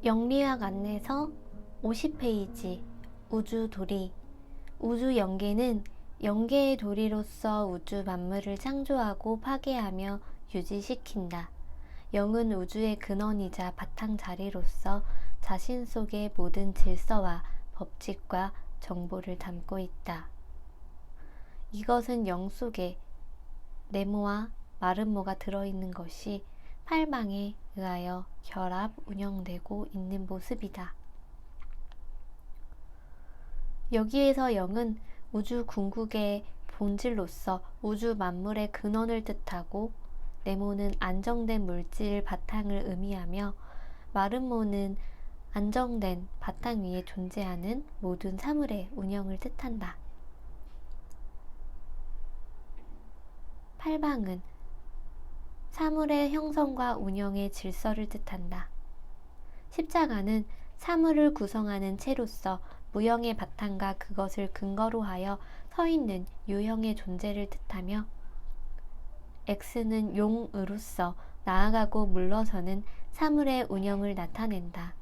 영리학 안내서 50페이지 우주도리. 우주영계는 영계의 도리로서 우주 만물을 창조하고 파괴하며 유지시킨다. 영은 우주의 근원이자 바탕자리로서 자신 속의 모든 질서와 법칙과 정보를 담고 있다. 이것은 영 속에 네모와 마름모가 들어있는 것이 팔방에 의하여 결합 운영되고 있는 모습이다. 여기에서 영은 우주 궁극의 본질로서 우주 만물의 근원을 뜻하고, 네모는 안정된 물질 바탕을 의미하며 마름모는 안정된 바탕 위에 존재하는 모든 사물의 운영을 뜻한다. 팔방은 사물의 형성과 운영의 질서를 뜻한다. 십자가는 사물을 구성하는 체로서 무형의 바탕과 그것을 근거로 하여 서 있는 유형의 존재를 뜻하며, X는 용으로서 나아가고 물러서는 사물의 운영을 나타낸다.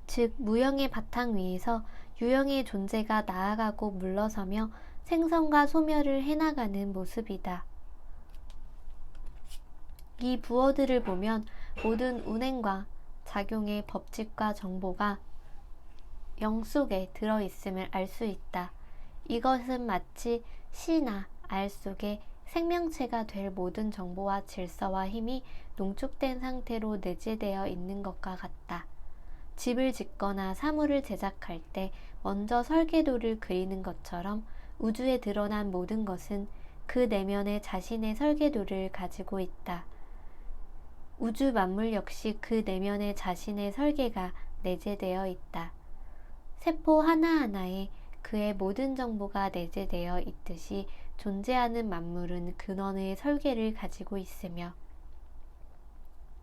즉 무형의 바탕 위에서 유형의 존재가 나아가고 물러서며 생성과 소멸을 해나가는 모습이다. 이 부어들을 보면 모든 운행과 작용의 법칙과 정보가 영 속에 들어있음을 알 수 있다. 이것은 마치 C나 R 속에 생명체가 될 모든 정보와 질서와 힘이 농축된 상태로 내재되어 있는 것과 같다. 집을 짓거나 사물을 제작할 때 먼저 설계도를 그리는 것처럼 우주에 드러난 모든 것은 그 내면에 자신의 설계도를 가지고 있다. 우주 만물 역시 그 내면에 자신의 설계가 내재되어 있다. 세포 하나하나에 그의 모든 정보가 내재되어 있듯이 존재하는 만물은 근원의 설계를 가지고 있으며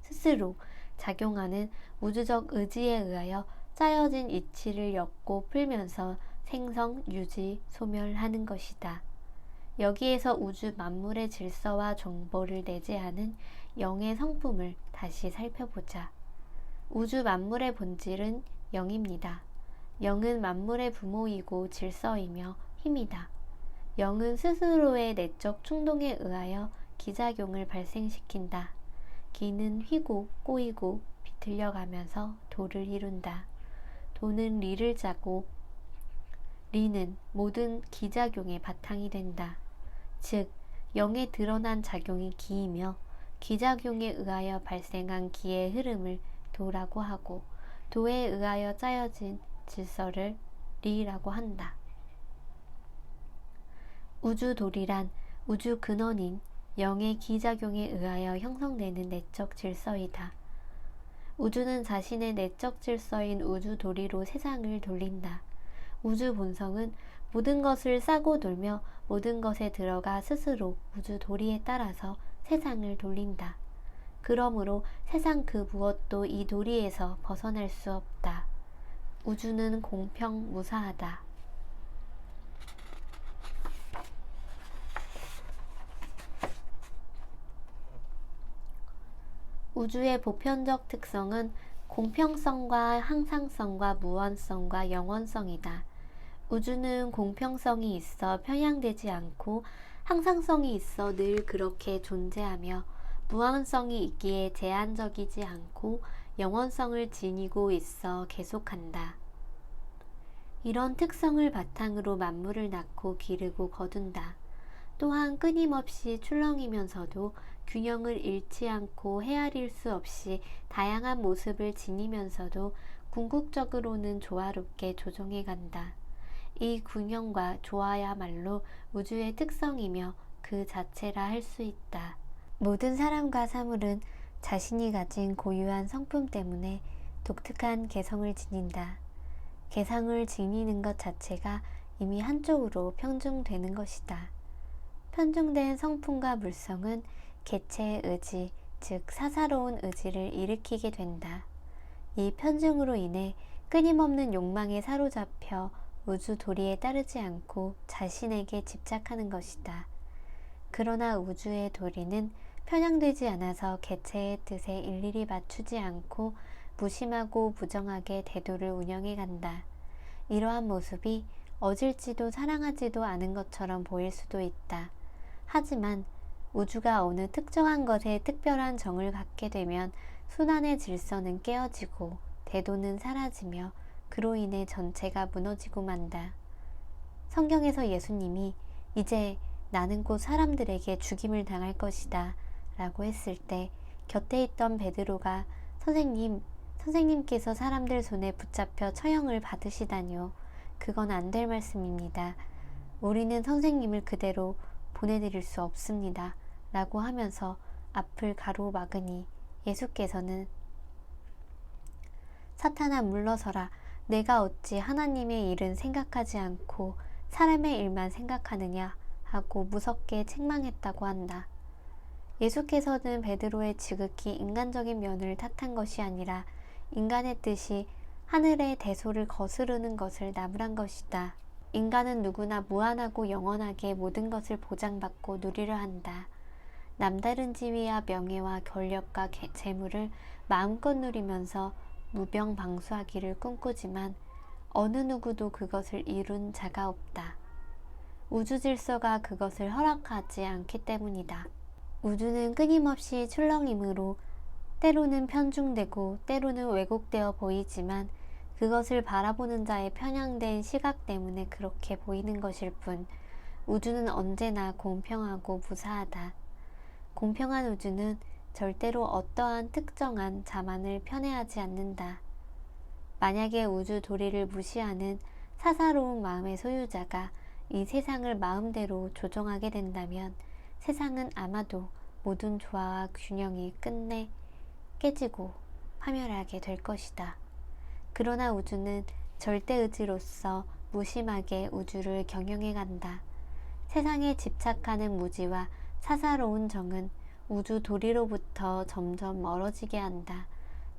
스스로 작용하는 우주적 의지에 의하여 짜여진 이치를 엮고 풀면서 생성, 유지, 소멸하는 것이다. 여기에서 우주 만물의 질서와 정보를 내재하는 영의 성품을 다시 살펴보자. 우주 만물의 본질은 영입니다. 영은 만물의 부모이고 질서이며 힘이다. 영은 스스로의 내적 충동에 의하여 기작용을 발생시킨다. 기는 휘고 꼬이고 비틀려가면서 도를 이룬다. 도는 리를 짜고 리는 모든 기작용의 바탕이 된다. 즉 영에 드러난 작용이 기이며 기작용에 의하여 발생한 기의 흐름을 도라고 하고, 도에 의하여 짜여진 질서를 리라고 한다. 우주도리란 우주 근원인 영의 기작용에 의하여 형성되는 내적 질서이다. 우주는 자신의 내적 질서인 우주도리로 세상을 돌린다. 우주 본성은 모든 것을 싸고 돌며 모든 것에 들어가 스스로 우주도리에 따라서 세상을 돌린다. 그러므로 세상 그 무엇도 이 도리에서 벗어날 수 없다. 우주는 공평무사하다. 우주의 보편적 특성은 공평성과 항상성과 무한성과 영원성이다. 우주는 공평성이 있어 편향되지 않고 항상성이 있어 늘 그렇게 존재하며 무한성이 있기에 제한적이지 않고 영원성을 지니고 있어 계속한다. 이런 특성을 바탕으로 만물을 낳고 기르고 거둔다. 또한 끊임없이 출렁이면서도 균형을 잃지 않고 헤아릴 수 없이 다양한 모습을 지니면서도 궁극적으로는 조화롭게 조정해 간다. 이 균형과 조화야말로 우주의 특성이며 그 자체라 할 수 있다. 모든 사람과 사물은 자신이 가진 고유한 성품 때문에 독특한 개성을 지닌다. 개성을 지니는 것 자체가 이미 한쪽으로 편중되는 것이다. 편중된 성품과 물성은 개체의 의지, 즉 사사로운 의지를 일으키게 된다. 이 편중으로 인해 끊임없는 욕망에 사로잡혀 우주 도리에 따르지 않고 자신에게 집착하는 것이다. 그러나 우주의 도리는 편향되지 않아서 개체의 뜻에 일일이 맞추지 않고 무심하고 부정하게 대도를 운영해 간다. 이러한 모습이 어질지도 사랑하지도 않은 것처럼 보일 수도 있다. 하지만 우주가 어느 특정한 것에 특별한 정을 갖게 되면 순환의 질서는 깨어지고 대도는 사라지며 그로 인해 전체가 무너지고 만다. 성경에서 예수님이 이제 나는 곧 사람들에게 죽임을 당할 것이다 라고 했을 때 곁에 있던 베드로가 선생님께서 사람들 손에 붙잡혀 처형을 받으시다뇨. 그건 안 될 말씀입니다. 우리는 선생님을 그대로 보내드릴 수 없습니다 라고 하면서 앞을 가로막으니 예수께서는 사탄아 물러서라. 내가 어찌 하나님의 일은 생각하지 않고 사람의 일만 생각하느냐 하고 무섭게 책망했다고 한다. 예수께서는 베드로의 지극히 인간적인 면을 탓한 것이 아니라 인간의 뜻이 하늘의 대소를 거스르는 것을 나무란 것이다. 인간은 누구나 무한하고 영원하게 모든 것을 보장받고 누리려 한다. 남다른 지위와 명예와 권력과 재물을 마음껏 누리면서 무병방수하기를 꿈꾸지만 어느 누구도 그것을 이룬 자가 없다. 우주 질서가 그것을 허락하지 않기 때문이다. 우주는 끊임없이 출렁이므로 때로는 편중되고 때로는 왜곡되어 보이지만 그것을 바라보는 자의 편향된 시각 때문에 그렇게 보이는 것일 뿐 우주는 언제나 공평하고 무사하다. 공평한 우주는 절대로 어떠한 특정한 자만을 편애하지 않는다. 만약에 우주 도리를 무시하는 사사로운 마음의 소유자가 이 세상을 마음대로 조종하게 된다면 세상은 아마도 모든 조화와 균형이 끝내 깨지고 파멸하게 될 것이다. 그러나 우주는 절대의지로서 무심하게 우주를 경영해 간다. 세상에 집착하는 무지와 사사로운 정은 우주 도리로부터 점점 멀어지게 한다.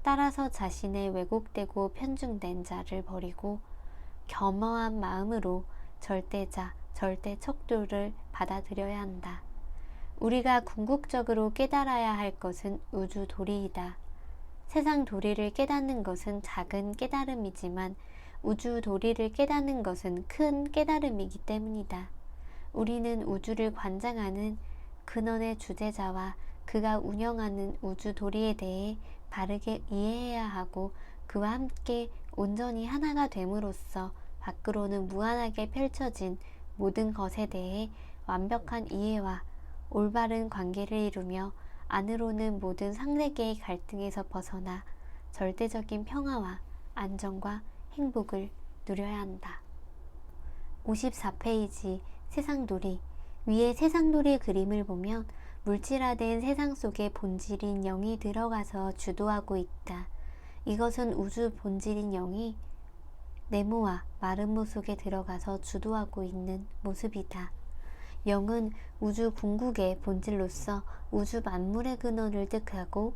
따라서 자신의 왜곡되고 편중된 자를 버리고 겸허한 마음으로 절대자, 절대척도를 받아들여야 한다. 우리가 궁극적으로 깨달아야 할 것은 우주 도리이다. 세상 도리를 깨닫는 것은 작은 깨달음이지만 우주 도리를 깨닫는 것은 큰 깨달음이기 때문이다. 우리는 우주를 관장하는 근원의 주재자와 그가 운영하는 우주 도리에 대해 바르게 이해해야 하고 그와 함께 온전히 하나가 됨으로써 밖으로는 무한하게 펼쳐진 모든 것에 대해 완벽한 이해와 올바른 관계를 이루며 안으로는 모든 상세계의 갈등에서 벗어나 절대적인 평화와 안정과 행복을 누려야 한다. 54페이지 세상도리. 위에 세상도리의 그림을 보면 물질화된 세상 속에 본질인 영이 들어가서 주도하고 있다. 이것은 우주 본질인 영이 네모와 마름모 속에 들어가서 주도하고 있는 모습이다. 영은 우주 궁극의 본질로서 우주 만물의 근원을 뜻하고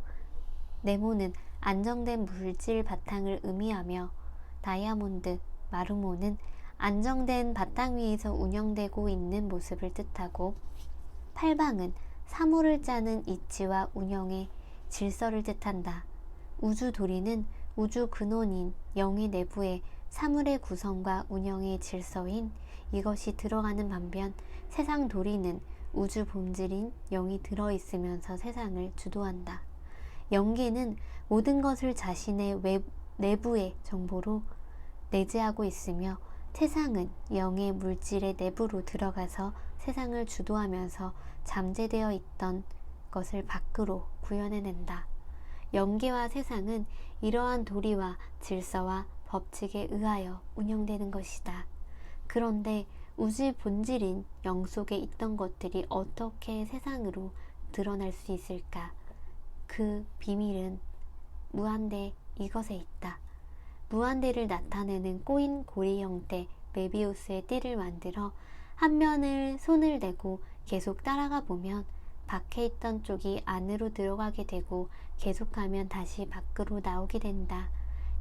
네모는 안정된 물질 바탕을 의미하며 다이아몬드, 마르모는 안정된 바탕 위에서 운영되고 있는 모습을 뜻하고 팔방은 사물을 짜는 이치와 운영의 질서를 뜻한다. 우주 도리는 우주 근원인 영의 내부에 사물의 구성과 운영의 질서인 이것이 들어가는 반면 세상 도리는 우주 본질인 영이 들어있으면서 세상을 주도한다. 영계는 모든 것을 자신의 내부의 정보로 내재하고 있으며 세상은 영의 물질의 내부로 들어가서 세상을 주도하면서 잠재되어 있던 것을 밖으로 구현해낸다. 영계와 세상은 이러한 도리와 질서와 법칙에 의하여 운영되는 것이다. 그런데 우주 본질인 영 속에 있던 것들이 어떻게 세상으로 드러날 수 있을까? 그 비밀은 무한대 이것에 있다. 무한대를 나타내는 꼬인 고리 형태 메비우스의 띠를 만들어 한 면을 손을 대고 계속 따라가 보면 밖에 있던 쪽이 안으로 들어가게 되고 계속하면 다시 밖으로 나오게 된다.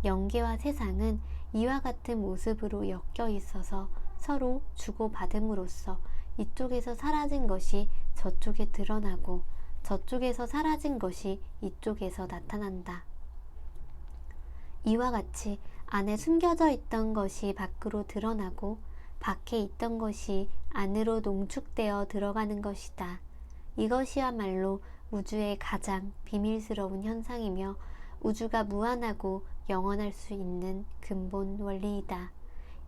영계와 세상은 이와 같은 모습으로 엮여 있어서 서로 주고받음으로써 이쪽에서 사라진 것이 저쪽에 드러나고 저쪽에서 사라진 것이 이쪽에서 나타난다. 이와 같이 안에 숨겨져 있던 것이 밖으로 드러나고 밖에 있던 것이 안으로 농축되어 들어가는 것이다. 이것이야말로 우주의 가장 비밀스러운 현상이며 우주가 무한하고 영원할 수 있는 근본 원리이다.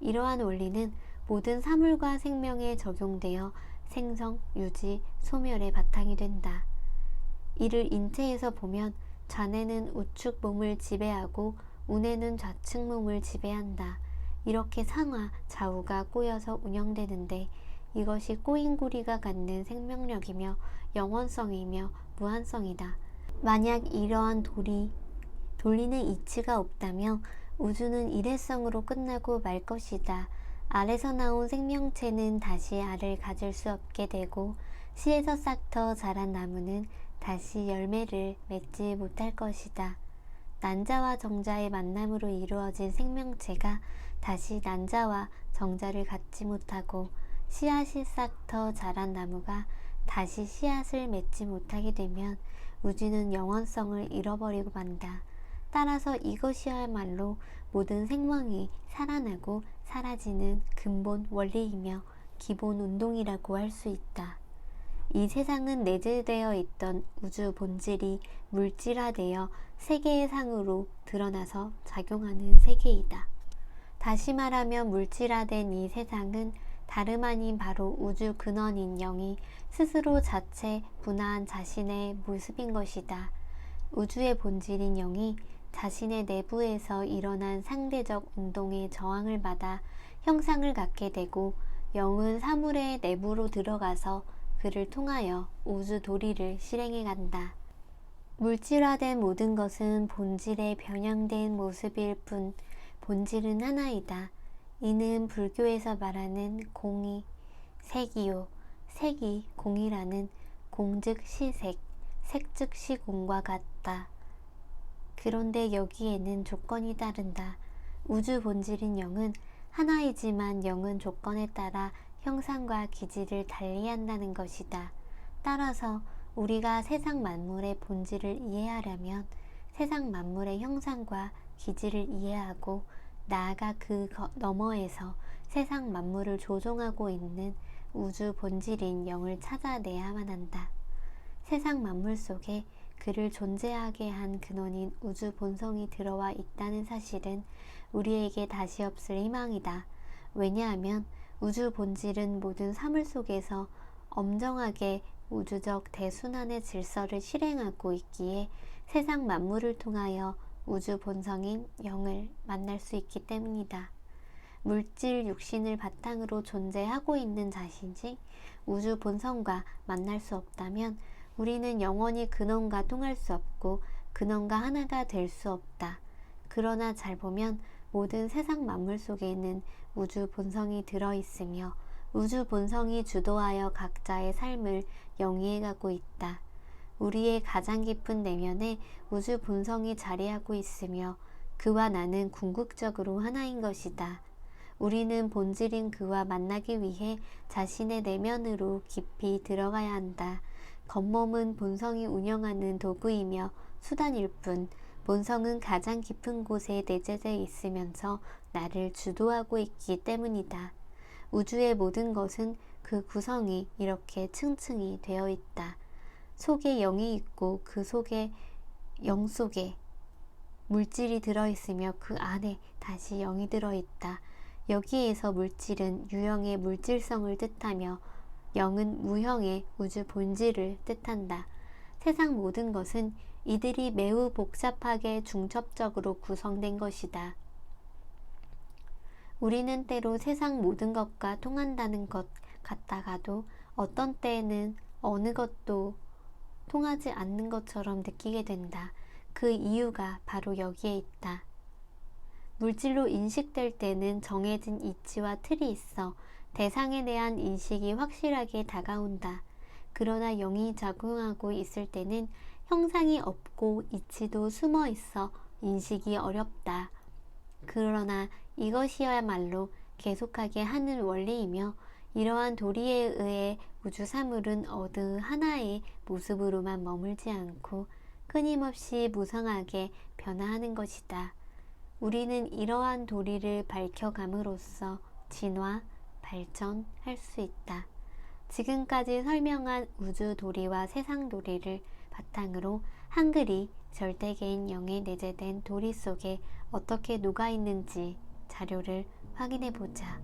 이러한 원리는 모든 사물과 생명에 적용되어 생성, 유지, 소멸의 바탕이 된다. 이를 인체에서 보면 좌뇌는 우측 몸을 지배하고 우뇌는 좌측 몸을 지배한다. 이렇게 상하, 좌우가 꼬여서 운영되는데 이것이 꼬인구리가 갖는 생명력이며 영원성이며 무한성이다. 만약 이러한 돌리는 이치가 없다면 우주는 일회성으로 끝나고 말 것이다. 알에서 나온 생명체는 다시 알을 가질 수 없게 되고 씨에서 싹터 자란 나무는 다시 열매를 맺지 못할 것이다. 난자와 정자의 만남으로 이루어진 생명체가 다시 난자와 정자를 갖지 못하고 씨앗이 싹터 자란 나무가 다시 씨앗을 맺지 못하게 되면 우주는 영원성을 잃어버리고 만다. 따라서 이것이야말로 모든 생명이 살아나고 사라지는 근본 원리이며 기본 운동이라고 할 수 있다. 이 세상은 내재되어 있던 우주 본질이 물질화되어 세계의 상으로 드러나서 작용하는 세계이다. 다시 말하면 물질화된 이 세상은 다름 아닌 바로 우주 근원인 영이 스스로 자체 분화한 자신의 모습인 것이다. 우주의 본질인 영이 자신의 내부에서 일어난 상대적 운동의 저항을 받아 형상을 갖게 되고 영은 사물의 내부로 들어가서 그를 통하여 우주 도리를 실행해 간다. 물질화된 모든 것은 본질의 변형된 모습일 뿐 본질은 하나이다. 이는 불교에서 말하는 공이 색이요 색이 공이라는 공즉 시색, 색즉 시공과 같다. 그런데 여기에는 조건이 다른다. 우주 본질인 영은 하나이지만 영은 조건에 따라 형상과 기질을 달리한다는 것이다. 따라서 우리가 세상 만물의 본질을 이해하려면 세상 만물의 형상과 기질을 이해하고 나아가 그 너머에서 세상 만물을 조종하고 있는 우주 본질인 영을 찾아내야만 한다. 세상 만물 속에 그를 존재하게 한 근원인 우주 본성이 들어와 있다는 사실은 우리에게 다시 없을 희망이다. 왜냐하면 우주 본질은 모든 사물 속에서 엄정하게 우주적 대순환의 질서를 실행하고 있기에 세상 만물을 통하여 우주 본성인 영을 만날 수 있기 때문이다. 물질 육신을 바탕으로 존재하고 있는 자신이 우주 본성과 만날 수 없다면 우리는 영원히 근원과 통할 수 없고 근원과 하나가 될 수 없다. 그러나 잘 보면 모든 세상 만물 속에는 우주 본성이 들어있으며 우주 본성이 주도하여 각자의 삶을 영위해가고 있다. 우리의 가장 깊은 내면에 우주 본성이 자리하고 있으며 그와 나는 궁극적으로 하나인 것이다. 우리는 본질인 그와 만나기 위해 자신의 내면으로 깊이 들어가야 한다. 겉몸은 본성이 운영하는 도구이며 수단일 뿐 본성은 가장 깊은 곳에 내재되어 있으면서 나를 주도하고 있기 때문이다. 우주의 모든 것은 그 구성이 이렇게 층층이 되어 있다. 속에 영이 있고 그 속에 영 속에 물질이 들어있으며 그 안에 다시 영이 들어있다. 여기에서 물질은 유형의 물질성을 뜻하며 영은 무형의 우주 본질을 뜻한다. 세상 모든 것은 이들이 매우 복잡하게 중첩적으로 구성된 것이다. 우리는 때로 세상 모든 것과 통한다는 것 같다가도 어떤 때에는 어느 것도 통하지 않는 것처럼 느끼게 된다. 그 이유가 바로 여기에 있다. 물질로 인식될 때는 정해진 이치와 틀이 있어 대상에 대한 인식이 확실하게 다가온다. 그러나 영이 작용하고 있을 때는 형상이 없고 이치도 숨어 있어 인식이 어렵다. 그러나 이것이야말로 계속하게 하는 원리이며 이러한 도리에 의해 우주 사물은 어느 하나의 모습으로만 머물지 않고 끊임없이 무성하게 변화하는 것이다. 우리는 이러한 도리를 밝혀감으로써 진화, 발전할 수 있다. 지금까지 설명한 우주 도리와 세상 도리를 바탕으로 한글이 절대계인 영에 내재된 도리 속에 어떻게 녹아있는지 자료를 확인해 보자.